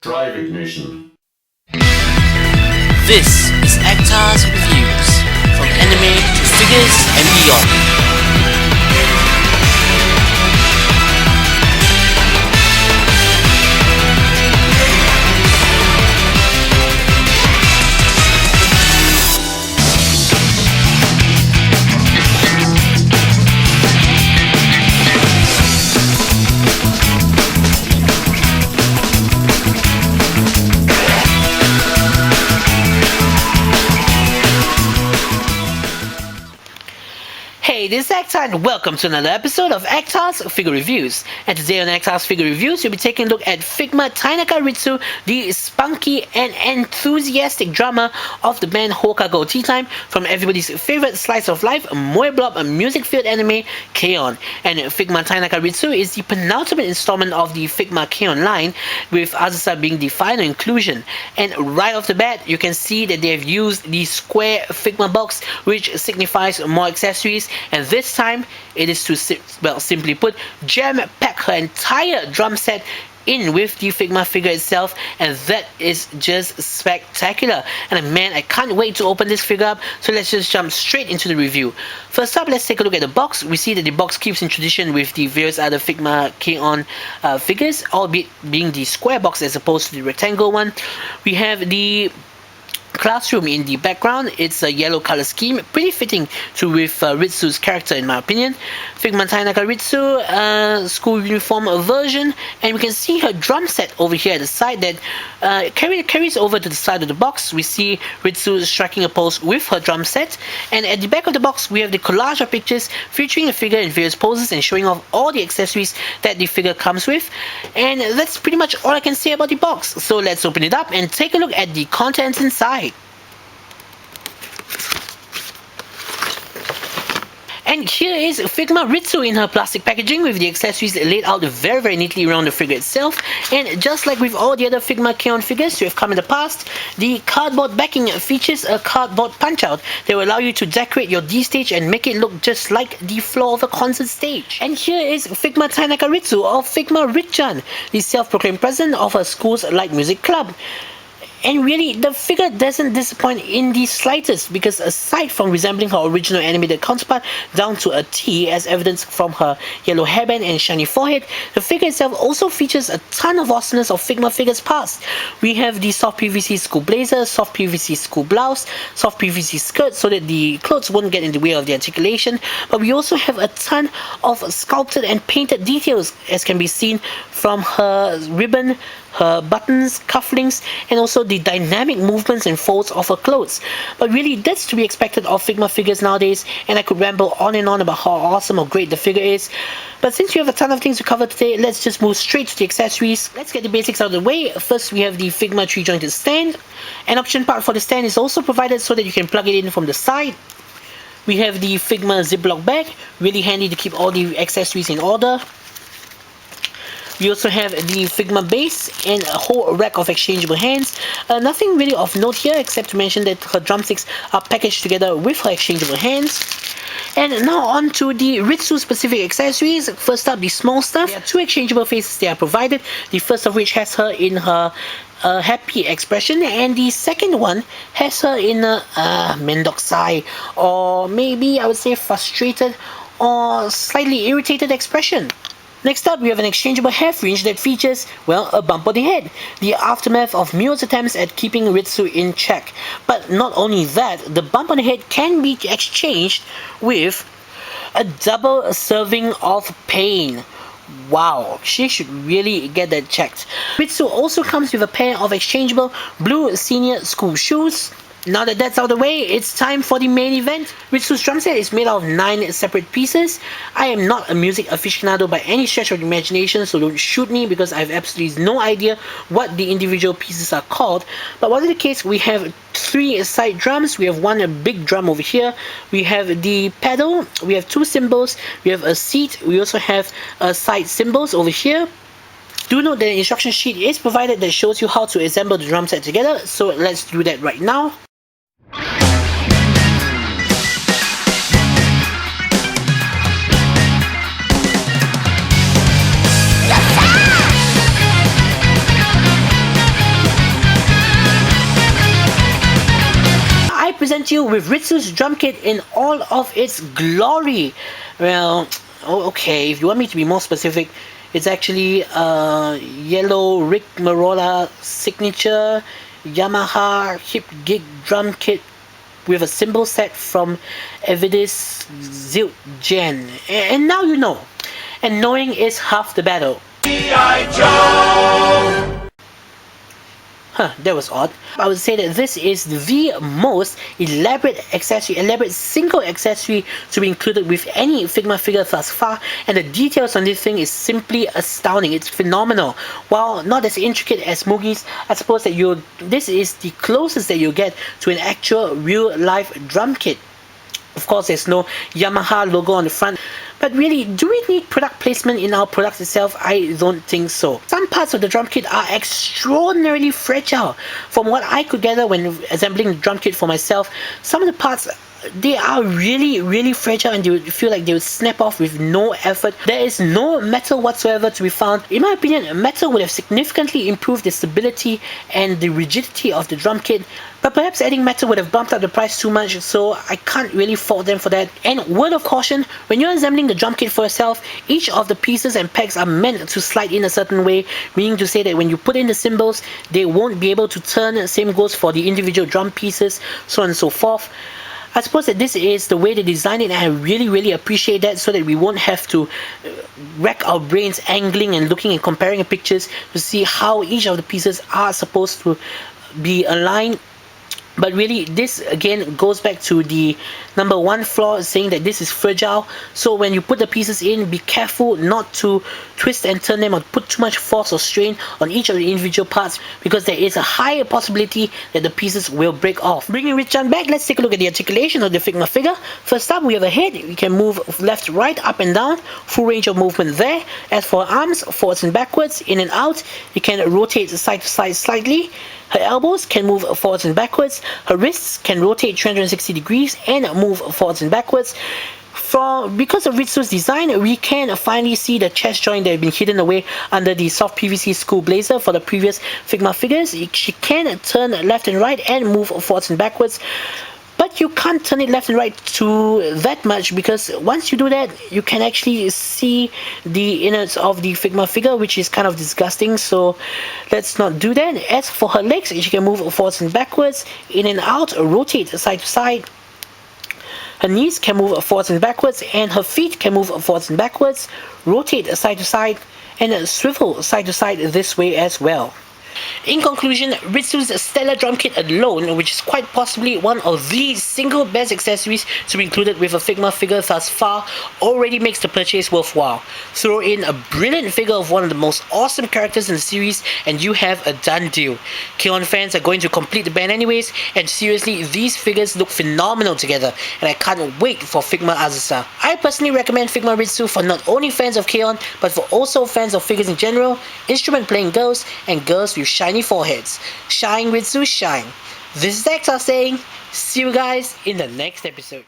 Drive ignition. This is Actar's Reviews, from anime to figures and beyond. Hey, this is Actar and welcome to another episode of Actar's Figure Reviews. And today on Actar's Figure Reviews, we'll be taking a look at Figma Tainaka Ritsu, the spunky and enthusiastic drummer of the band Hokago Tea Time, from everybody's favorite slice of life, moe blob music-filled anime, K-On! And Figma Tainaka Ritsu is the penultimate installment of the Figma K-On! Line, with Azusa being the final inclusion. And right off the bat, you can see that they have used the square Figma box, which signifies more accessories. And this time, it is to, simply put, jam-pack her entire drum set in with the Figma figure itself, and that is just spectacular. And man, I can't wait to open this figure up, so let's just jump straight into the review. First up, let's take a look at the box. We see that the box keeps in tradition with the various other Figma K-On! Figures, albeit being the square box as opposed to the rectangle one. We have the classroom in the background. It's a yellow color scheme, pretty fitting to with Ritsu's character in my opinion. Figma Tainaka Ritsu school uniform version, and we can see her drum set over here at the side that carries over to the side of the box. We see Ritsu striking a pose with her drum set, and at the back of the box we have the collage of pictures featuring the figure in various poses and showing off all the accessories that the figure comes with. And that's pretty much all I can say about the box, so let's open it up and take a look at the contents inside. And here is Figma Ritsu in her plastic packaging, with the accessories laid out very neatly around the figure itself. And just like with all the other Figma K-On! Figures to have come in the past, the cardboard backing features a cardboard punch-out that will allow you to decorate your D-stage and make it look just like the floor of a concert stage. And here is Figma Tainaka Ritsu, or Figma Ricchan, the self-proclaimed president of her school's light music club. And really, the figure doesn't disappoint in the slightest, because aside from resembling her original animated counterpart down to a T, as evidenced from her yellow hairband and shiny forehead, the figure itself also features a ton of awesomeness of Figma figures past. We have the soft PVC school blazer, soft PVC school blouse, soft PVC skirt so that the clothes won't get in the way of the articulation, but we also have a ton of sculpted and painted details, as can be seen from her ribbon, her buttons, cufflinks, and also the dynamic movements and folds of her clothes. But really, that's to be expected of Figma figures nowadays, and I could ramble on and on about how awesome or great the figure is. But since we have a ton of things to cover today, let's just move straight to the accessories. Let's get the basics out of the way. First, we have the Figma 3-jointed stand. An option part for the stand is also provided so that you can plug it in from the side. We have the Figma Ziploc bag, really handy to keep all the accessories in order. We also have the Figma base and a whole rack of exchangeable hands. Nothing really of note here except to mention that her drumsticks are packaged together with her exchangeable hands. And now on to the Ritsu specific accessories. First up, the small stuff. There are two exchangeable faces that are provided, the first of which has her in her happy expression, and the second one has her in a mendokusai, or maybe I would say frustrated or slightly irritated expression. Next up, we have an exchangeable hair fringe that features, well, a bump on the head, the aftermath of Mio's attempts at keeping Ritsu in check. But not only that, the bump on the head can be exchanged with a double serving of pain. Wow, she should really get that checked. Ritsu also comes with a pair of exchangeable blue senior school shoes. Now that that's out of the way, it's time for the main event. Ritsu's drum set is made out of 9 separate pieces. I am not a music aficionado by any stretch of the imagination, so don't shoot me because I have absolutely no idea what the individual pieces are called. But whatever the case, we have 3 side drums. We have one big drum over here. We have the pedal. We have 2 cymbals. We have a seat. We also have side cymbals over here. Do note that an instruction sheet is provided that shows you how to assemble the drum set together, so let's do that right now. you with Ritsu's drum kit in all of its glory. Well, okay, if you want me to be more specific, it's actually yellow Rick Marola signature Yamaha hip gig drum kit with a cymbal set from Evidis Zildjian. And now you know. And knowing is half the battle. G.I. Joe! That was odd. I would say that this is the most elaborate single accessory to be included with any Figma figure thus far, and the details on this thing is simply astounding. It's phenomenal. While not as intricate as Mugi's, I suppose that this is the closest that you'll get to an actual real-life drum kit. Of course, there's no Yamaha logo on the front. But really, do we need product placement in our products itself? I don't think so. Some parts of the drum kit are extraordinarily fragile. From what I could gather when assembling the drum kit for myself, some of the parts, they are really fragile, and you would feel like they would snap off with no effort. There is no metal whatsoever to be found. In my opinion, metal would have significantly improved the stability and the rigidity of the drum kit, but perhaps adding metal would have bumped up the price too much, so I can't really fault them for that. And word of caution, when you're assembling the drum kit for yourself, each of the pieces and pegs are meant to slide in a certain way, meaning to say that when you put in the cymbals, they won't be able to turn. Same goes for the individual drum pieces, so on and so forth. I suppose that this is the way they design it, and I really appreciate that, so that we won't have to rack our brains angling and looking and comparing pictures to see how each of the pieces are supposed to be aligned. But really, this again goes back to the number one flaw, saying that this is fragile. So when you put the pieces in, be careful not to twist and turn them or put too much force or strain on each of the individual parts, because there is a higher possibility that the pieces will break off. Bringing Ricchan back, let's take a look at the articulation of the Figma figure. First up, we have a head. We can move left, right, up and down. Full range of movement there. As for arms, forwards and backwards, in and out. You can rotate side to side slightly. Her elbows can move forwards and backwards. Her wrists can rotate 360 degrees and move forwards and backwards. Because of Ritsu's design, we can finally see the chest joint that had been hidden away under the soft PVC school blazer for the previous Figma figures. She can turn left and right and move forwards and backwards. But you can't turn it left and right to that much, because once you do that, you can actually see the innards of the Figma figure, which is kind of disgusting, so let's not do that. As for her legs, she can move forwards and backwards, in and out, rotate side to side. Her knees can move forwards and backwards, and her feet can move forwards and backwards, rotate side to side, and swivel side to side this way as well. In conclusion, Ritsu's stellar drum kit alone, which is quite possibly one of the single best accessories to be included with a Figma figure thus far, already makes the purchase worthwhile. Throw in a brilliant figure of one of the most awesome characters in the series and you have a done deal. K-On! Fans are going to complete the band anyways, and seriously, these figures look phenomenal together, and I can't wait for Figma Azusa. I personally recommend Figma Ritsu for not only fans of K-On!, but for also fans of figures in general, instrument playing girls, and girls with shiny foreheads. Shine Ritsu, shine. This is Hector saying, see you guys in the next episode.